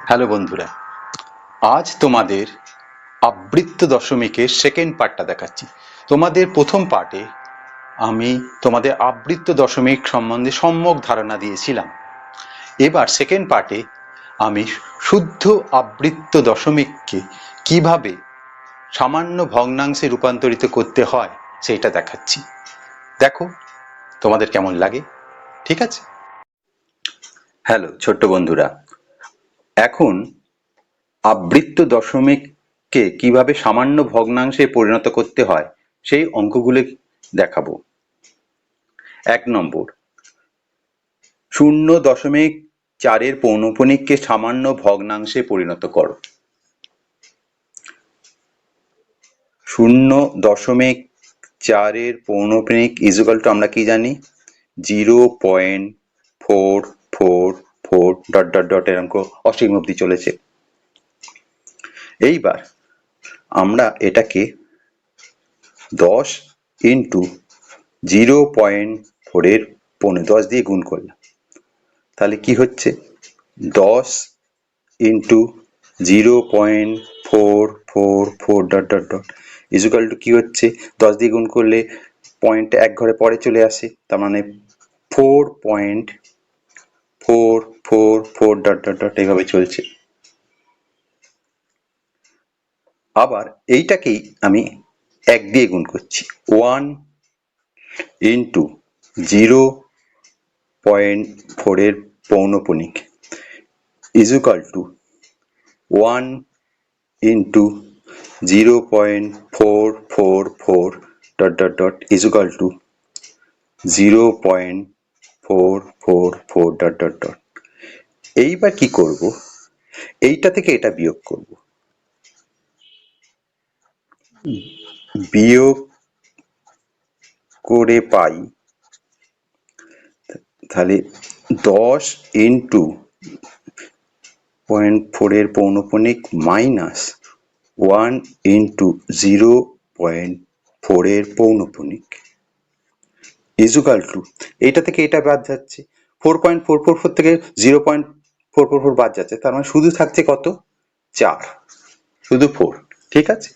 Hello বন্ধুরা, আজ তোমাদের আবৃত্ত দশমিকের সেকেন্ড পার্টটা দেখাচ্ছি। তোমাদের প্রথম পার্টে আমি তোমাদের আবৃত্ত দশমিক সম্বন্ধে সম্যক ধারণা দিয়েছিলাম। এবার সেকেন্ড পার্টে আমি শুদ্ধ আবৃত্ত দশমিককে কিভাবে সামান্য ভগ্নাংশে রূপান্তরিত করতে হয় সেটা দেখাচ্ছি। দেখো তোমাদের কেমন লাগে। ঠিক আছে? হ্যালো ছোট্ট বন্ধুরা, এখন আবৃত্ত দশমিককে কিভাবে সামান্য ভগ্নাংশে পরিণত করতে হয় সেই অঙ্কগুলো দেখাবো। 1 নম্বর, 0.4 পৌনঃপুনিককে সামান্য ভগ্নাংশে পরিণত করো। 0.4 পৌনঃপুনিক ইকুয়াল টু আমরা কি জানি, 0.444 ... এরকম অসীম অবধি চলেছে। এইবার আমরা এটাকে 10 ইন্টু 0.4 এর 10 দিয়ে গুণ করলাম, তাহলে কি হচ্ছে 10 ইন্টু 0.444 ... ইকুয়াল টু কি হচ্ছে, 10 দিয়ে গুণ করলে পয়েন্ট এক ঘরে পরে চলে আসে, তার মানে 4.444 ... এইভাবে চলছে। আবার এইটাকেই আমি 1 দিয়ে গুণ করছি, 1 ইন্টু 0.4 এর পৌনঃপুনিক equal to 1 into 0.444 equal to 0.444 . এইবার কি করব, এইটা থেকে এটা বিয়োগ করব, বিয়োগ করে পাই তাহলে 10 ইন্টু 0.4 এর পৌনঃপুনিক মাইনাস 1 ইন্টু 0.4 এর পৌনঃপুনিক ইকুয়াল টু, এইটা থেকে এটা বাদ যাচ্ছে, 4.444 থেকে 0.444 বাদ যাচ্ছে, তার মানে শুধু থাকছে কত, 4, শুধু 4। ঠিক আছে,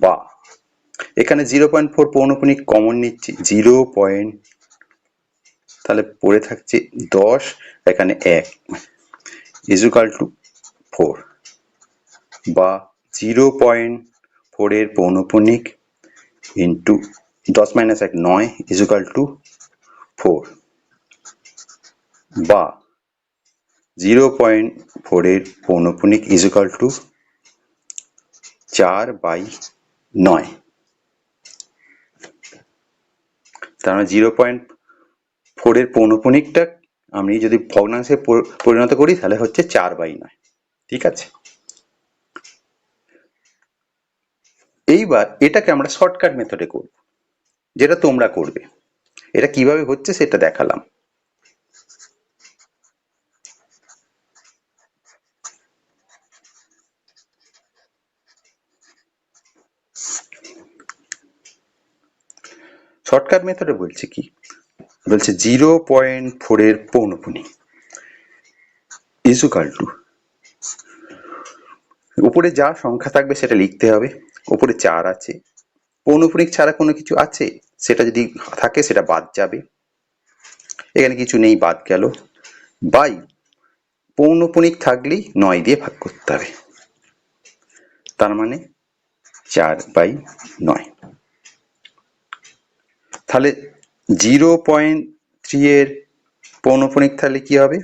বা এখানে 0.4 পৌনঃপুনিক কমন নিচ্ছি, 0. তাহলে পড়ে থাকছে 10, এখানে 1 ইকুয়াল টু 4, বা 0.4 এর পৌনঃপুনিক ইন্টু 10 - 1 9 ইকুয়াল টু 4, বা 0.4 এর পৌনঃপুনিক ইকুয়াল টু 4/9। তার মানে 0.4 এর পৌনঃপুনিকটা আমি যদি ভগ্নাংশে পরিণত করি তাহলে হচ্ছে 4/9। ঠিক আছে, এইবার এটাকে আমরা শর্টকাট মেথডে করব, যেটা তোমরা করবে। এটা কিভাবে হচ্ছে সেটা দেখালাম। শর্টকাট মেথডে বলছে কি, বলছে 0.4 এর পৌনঃপুনিক ইকুয়াল টু, উপরে যা সংখ্যা থাকবে সেটা লিখতে হবে, উপরে 4 আছে, পৌনঃপুনিক ছাড়া কোনো কিছু আছে সেটা যদি থাকে সেটা বাদ যাবে, এখানে কিছু নেই বাদ গেল, বাই পৌনঃপুনিক থাকলেই 9 দিয়ে ভাগ করতে হবে, তার মানে 4/9। তাহলে 0.3 এর পৌনঃপুনিক তাহলে কি হবে,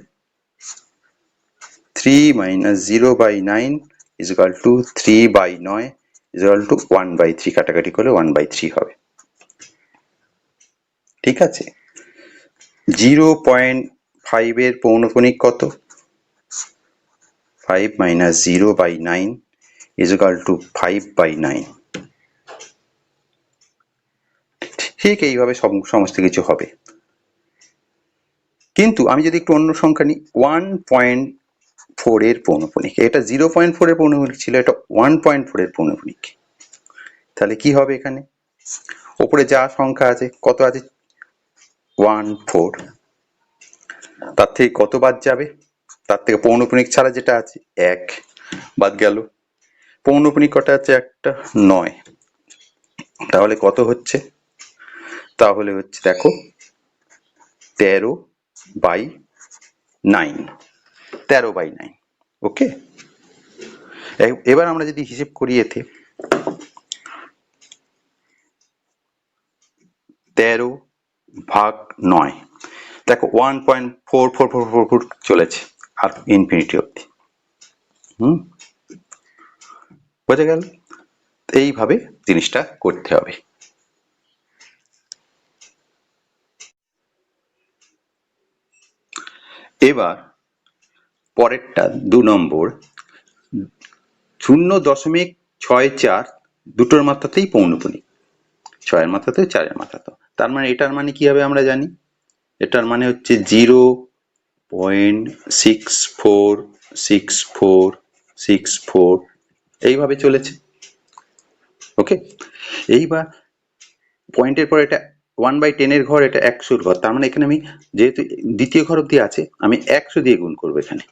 3 - 0/9 ইকুয়াল টু 3/9 ইকুয়াল টু 1/3, কাটাকাটি করলে 1/3 হবে। ঠিক আছে, 0.5 এর পৌনঃপুনিক কত, 5 - 0/9 ইকুয়াল টু 5/9। ঠিক এইভাবে সমস্ত কিছু হবে, কিন্তু আমি যদি একটু অন্য সংখ্যা নিই, 1.4 এর পৌনঃপুনিক, এটা 0.4 এর পৌনঃপুনিক ছিল, এটা 1.4 এর পৌনঃপুনিক, তাহলে কি হবে, এখানে উপরে যা সংখ্যা আছে কত আছে 1 4, তার থেকে কত বাদ যাবে তার থেকে পৌনপুনিক ছাড়া যেটা আছে 1 বাদ গেল। পৌনপুনিক কটা আছে? একটা, 9। তাহলে কত হচ্ছে? তাহলে হচ্ছে দেখো 13/9, 13/9। ওকে, এবার আমরা যদি হিসেব করি এতে 13/9, দেখো 1.4444 চলেছে আর ইনফিনিটি অব্দি। বোঝা গেল? এইভাবে জিনিসটা করতে হবে। এবার পরেরটা 2 নম্বর, 0.64 দুটোর মাত্রাতেই পৌনপুনিক, 6 এর মাত্রাতেও 4 এর মাত্রাতেও। তার মানে এটার মানে কি হবে আমরা জানি, এটার মানে হচ্ছে 0.646464 এইভাবে চলেছে। ওকে, এইবার পয়েন্টের পর এটা 1/10 এর ঘর, এটা 100 এর ঘর, তার মানে এখানে আমি যেহেতু দ্বিতীয় ঘর অব্দি আছে আমি 100 দিয়ে গুণ করবো। এখানে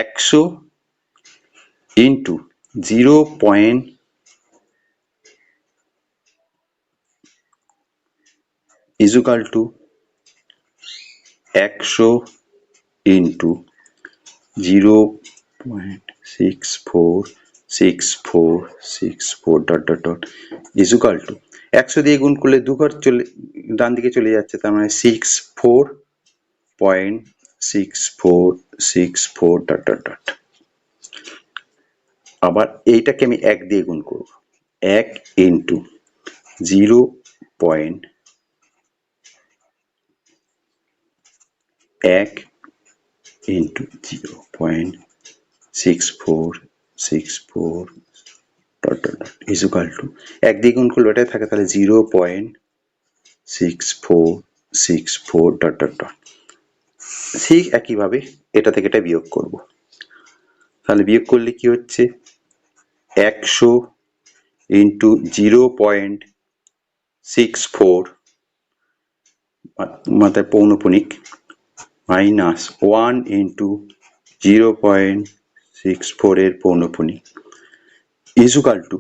100 into 0. Equal to 100 into 0.646464 dot dot dot equal to 100 দিয়ে গুণ করলে দু ঘর চলে ডান দিকে চলে যাচ্ছে, তার মানে 64.6464 ডট ডট ডট। আবার এইটাকে আমি 1 দিয়ে গুণ করব, 1 into 0.1 into 0.6464 dot dot dot equal to 1 দিয়ে গুণ করলে ওটাই থাকে, তাহলে 0.6464 ডট ডট ডট। ঠিক একইভাবে এটা থেকে এটা বিয়োগ করব, তাহলে বিয়োগ করলে কি হচ্ছে 100 ইন্টু 0.64 মাথায় পৌনপুনিক মাইনাস 1 ইন্টু 0.64 এর পৌনপুনিক ইজুকাল টু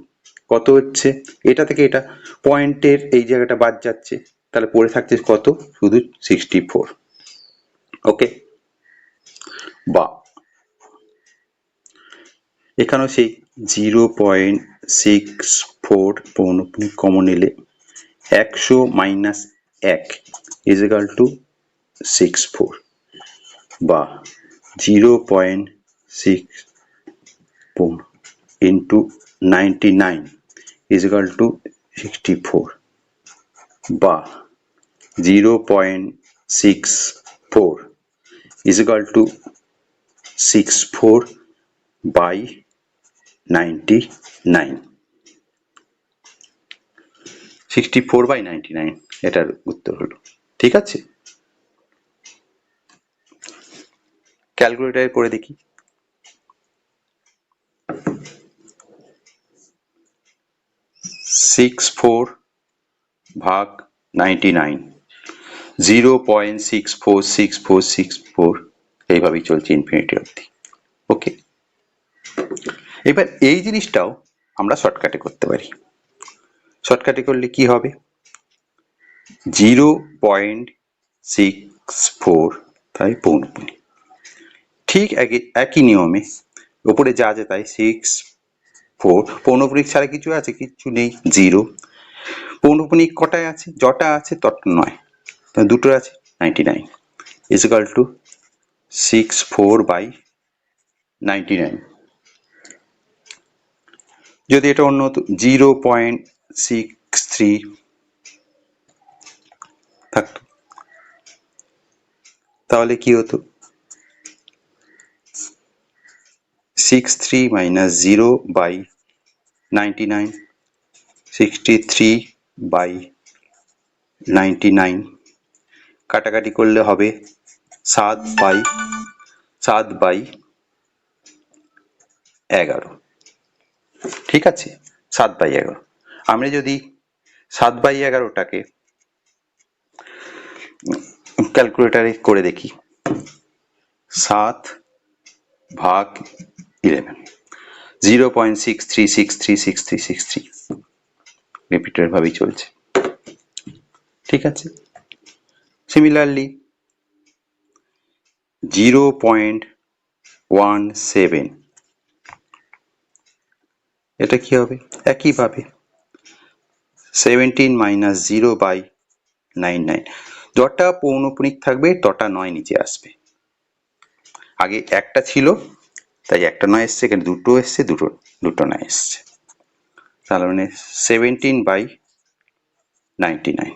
কত হচ্ছে, এটা থেকে এটা পয়েন্টের এই জায়গাটা বাদ যাচ্ছে, তাহলে পড়ে থাকছে কত, শুধু 64। ওকে, বা এখানেও সেই 0.64 পৌনপুনিক কমন নিলে 100 মাইনাস 1 ইজুকাল টু 64, বা 0.6 ইন্টু 99 ইজুকাল টু 64, বা 0.64 ইজুকাল টু 64/99, 64/99 এটার উত্তর হলো। ঠিক আছে, ক্যালকুলেটরে করে দেখি। 64/99, 0.646464 এইভাবেই চলছে ইনফিনিটি অবধি। ওকে, এবার এই জিনিসটাও আমরা শর্টকাটে করতে পারি। শর্টকাটে করলে কি হবে, 0.64 তাই পৌনপুনি, ঠিক একই নিয়মে উপরে যা আছে তাই 64, পৌনপুনিক ছাড়া কিছু আছে, কিছু নেই, 0। পৌনপুনিক কটায় আছে, যটা আছে তত নয়, দুটো আছে, 99 ইজুকাল টু 64/99। যদি এটা অন্য হতো 0.63 থাকতো, তাহলে কি হতো, 63 মাইনাস 0/99, 63/99, কাটাকাটি করলে হবে 7/11। ঠিক আছে, 7/11। আমরা যদি 7/11টাকে ক্যালকুলেটারে করে দেখি, 7 ভাগ 11, 0.63636363 রিপিটেড ভাবেই চলছে। ঠিক আছে, সিমিলারলি 0.17, এটা কি হবে? একইভাবে 17 মাইনাস 0/99, যটা পৌনঃপুনিক থাকবে তটা 9 নিচে আসবে। আগে একটা ছিল তাই একটা 9 এসছে, এখানে দুটো এসছে, দুটো 9 এসছে, তাহলে মানে 17/99।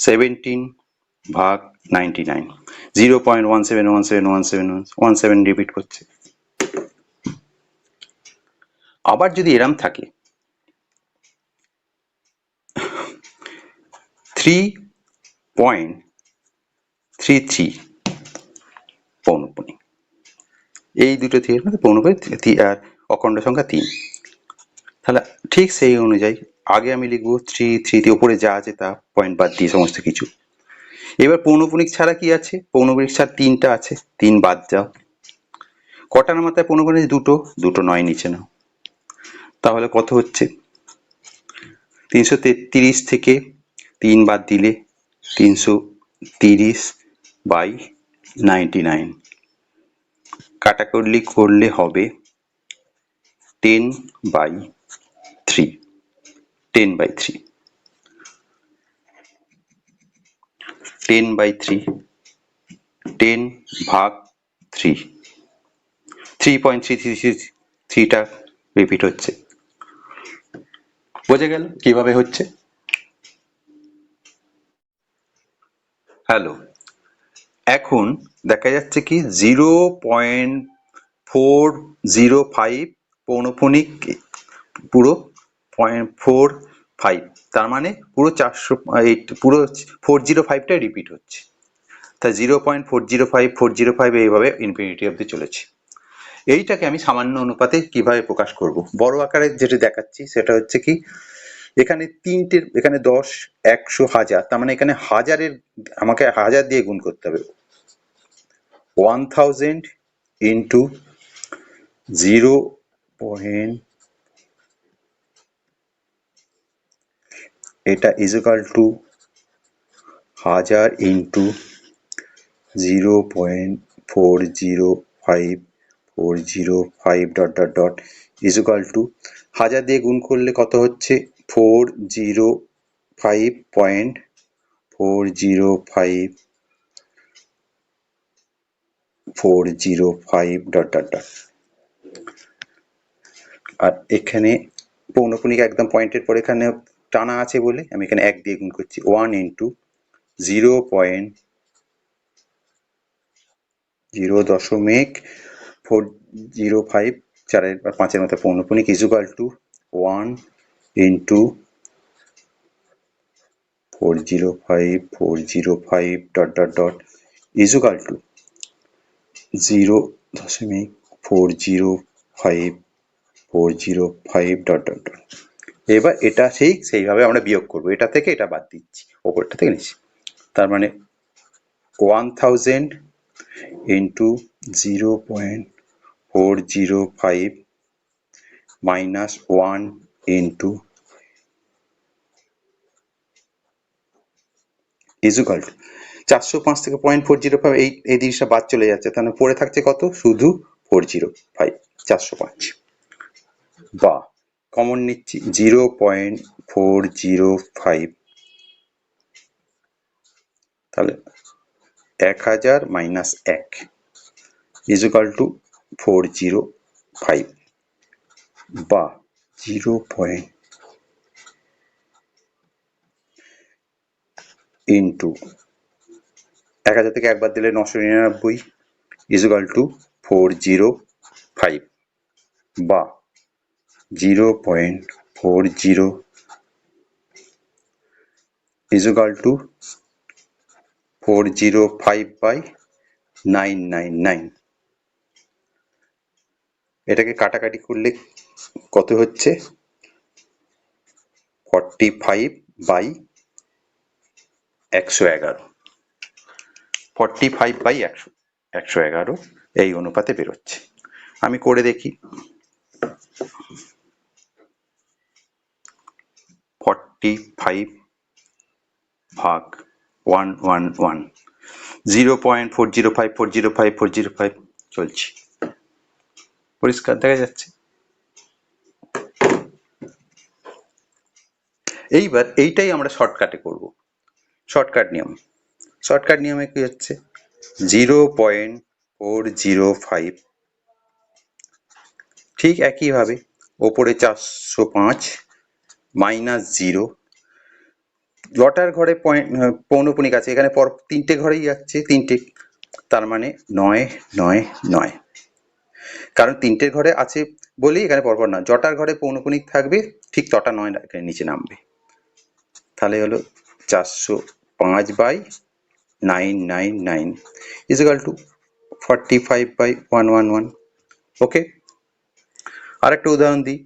17 ভাগ 99, 0.17171717 রিপিট করছে। আবার যদি এরম থাকে 3.33 পৌনঃপুনিক, এই দুটো থেকে পৌনঃপুনিক আর অখণ্ড সংখ্যা 3, তাহলে ঠিক সেই অনুযায়ী আগে আমি লিখবো 3 উপরে যা আছে তা পয়েন্ট বাদ দিয়ে সমস্ত কিছু। এবার পৌনঃপুনিক ছাড়া কি আছে? পৌনঃপুনিক ছাড়া 3টা আছে, 3 বাদ যাও। কটার মাথায় পৌনঃপুনিক? দুটো 9 নিচে নাও, তাহলে কত হচ্ছে? 333 থেকে 3 বাদ দিলে 330/99, কাটাকুটি করলে হবে 10/3, 10/3, 10/3, 10 ভাগ 3, 3.333টা রিপিট হচ্ছে। বোঝা গেল কিভাবে হচ্ছে? হ্যালো, এখন দেখা যাচ্ছে কি 0.405 পৌনঃপুনিক পুরো 0.45, তার মানে পুরো 405টা রিপিট হচ্ছে, তা 0.405 এইভাবে ইনফিনিটি অব্দি চলেছে। এইটাকে আমি সামান্য অনুপাতে কিভাবে প্রকাশ করব? বড় আকারে যেটা দেখাচ্ছি সেটা হচ্ছে কি, এখানে তিনটে, এখানে 10, 100, 1000, তার মানে এখানে হাজারের আমাকে 1000 দিয়ে গুণ করতে হবে। 1000 ইন্টু 0. এটা is equal two 1000 into 0.405405 dot dot dot is equal two 1000 দিয়ে গুণ করলে কত হচ্ছে? 405.405 ডট ডট ডট। আর এখানে পৌনঃপুনিক একদম পয়েন্টের পরে এখানে টানা আছে বলে আমি এখানে 1 দিয়ে গুণ করছি। 1 ইন্টু 0.405, 4/5 মতো পৌনঃপুনিক is equal to 1 into 405 dot dot dot is equal to 0.405 dot dot dot. এবার এটা সেইভাবে আমরা বিয়োগ করবো, এটা থেকে এটা বাদ দিচ্ছি, ওপরটা থেকে নিচ্ছি, তার মানে 1000 into 0.405 minus 1 into is equal two 405 থেকে 0.405, এই জিনিসটা বাদ চলে যাচ্ছে, তাহলে পড়ে থাকছে কত? শুধু 405, 405, বা কমন নিচ্ছি 0.405, তাহলে 1000 মাইনাস 1 ইজ ইকুয়াল টু 405, বা 0. ইন্টু 1000 থেকে একবার দিলে 999 ইজ ইকুয়াল টু 405, বা 0.40 ইজ ইকুয়াল টু 405/999। এটাকে কাটাকাটি করলে কত হচ্ছে? 45/999। 111 45/100 111 এই অনুপাতে বেরোচ্ছে। আমি করে দেখি 45 ভাগ 111 0.405 চলছে। পরিষ্কার দেখা যাচ্ছে। এইবার এইটাই আমরা শর্টকাটে করব। শর্টকাট নিয়মে কি হচ্ছে 0.405 ঠিক একইভাবে ওপরে 405 মাইনাস 0 লটার ঘরে পৌনপুনিক আছে, এখানে পর তিনটে ঘরেই যাচ্ছে, তিনটে, তার মানে 9 9 9, কারণ তিনটে ঘরে আছে বলেই এখানে পরপর না, জটার ঘরে পৌনপুনিক থাকবে ঠিক তটা 9 এখানে নিচে নামবে, তাহলে হলো 405/999 is equal to 45/111। ওকে, আরেকটা উদাহরণ দিই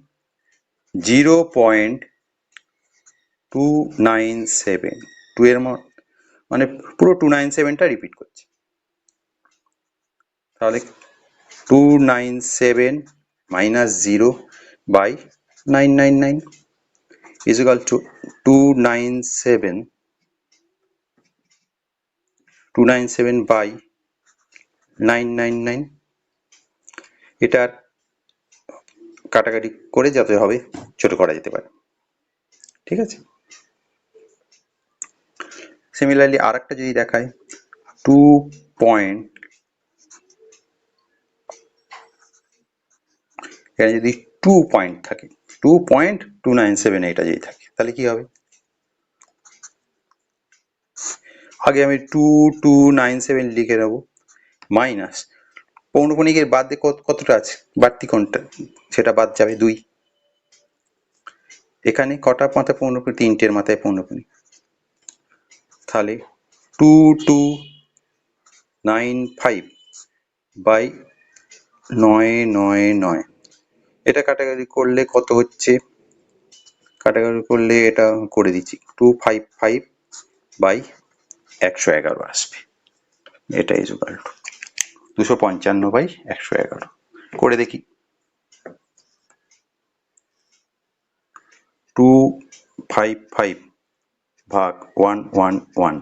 0.297 2 এর মানে পুরো 297টা রিপিট করছে, তাহলে 297 minus 0/999 is equal to 297/999। এটার কাটাকাটি করে যাতে হবে ছোট করা যেতে পারে, ঠিক আছে। সিমিলারলি আরেকটা যদি দেখায় 2 পয়েন্ট, এখানে যদি 2 পয়েন্ট থাকে 2.297 এটা যদি থাকে তাহলে কি হবে, আগে আমি 2297 লিখে নেবো, মাইনাস পৌনপুনিকের বাদ দিয়ে কতটা আছে বাড়তি কোণটা সেটা বাদ যাবে 2, এখানে কটা মাথায় পৌনপুনিক, তিনটের মাথায় পৌনপুনিক, তাহলে 2295/999 এটা কাটাকাটি করলে কত হচ্ছে, কাটাকাটি করলে এটা করে দিচ্ছি 255/111 আসবে, এটা ইজ ইকুয়াল টু 255/111। করে দেখি 255 ভাগ 111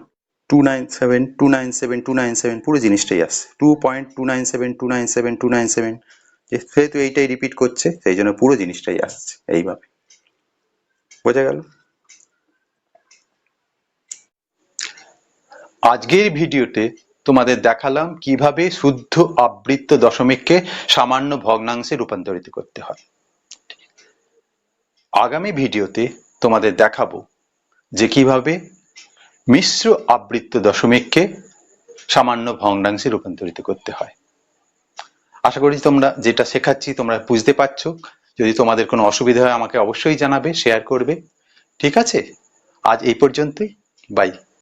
297 পুরো জিনিসটাই আসছে 2.297 যেহেতু এইটাই রিপিট করছে সেই জন্য পুরো জিনিসটাই আসছে এইভাবে, বোঝা গেল। আজকের ভিডিওতে তোমাদের দেখালাম কিভাবে শুদ্ধ আবৃত্ত দশমিককে সামান্য ভগ্নাংশে রূপান্তরিত করতে হয়। আগামী ভিডিওতে তোমাদের দেখাবো যে কিভাবে মিশ্র আবৃত্ত দশমিককে সামান্য ভগ্নাংশে রূপান্তরিত করতে হয়। আশা করি তোমরা যেটা শেখাচ্ছি তোমরা বুঝতে পারছো। যদি তোমাদের কোনো অসুবিধা হয় আমাকে অবশ্যই জানাবে, শেয়ার করবে। ঠিক আছে, আজ এই পর্যন্তই, বাই।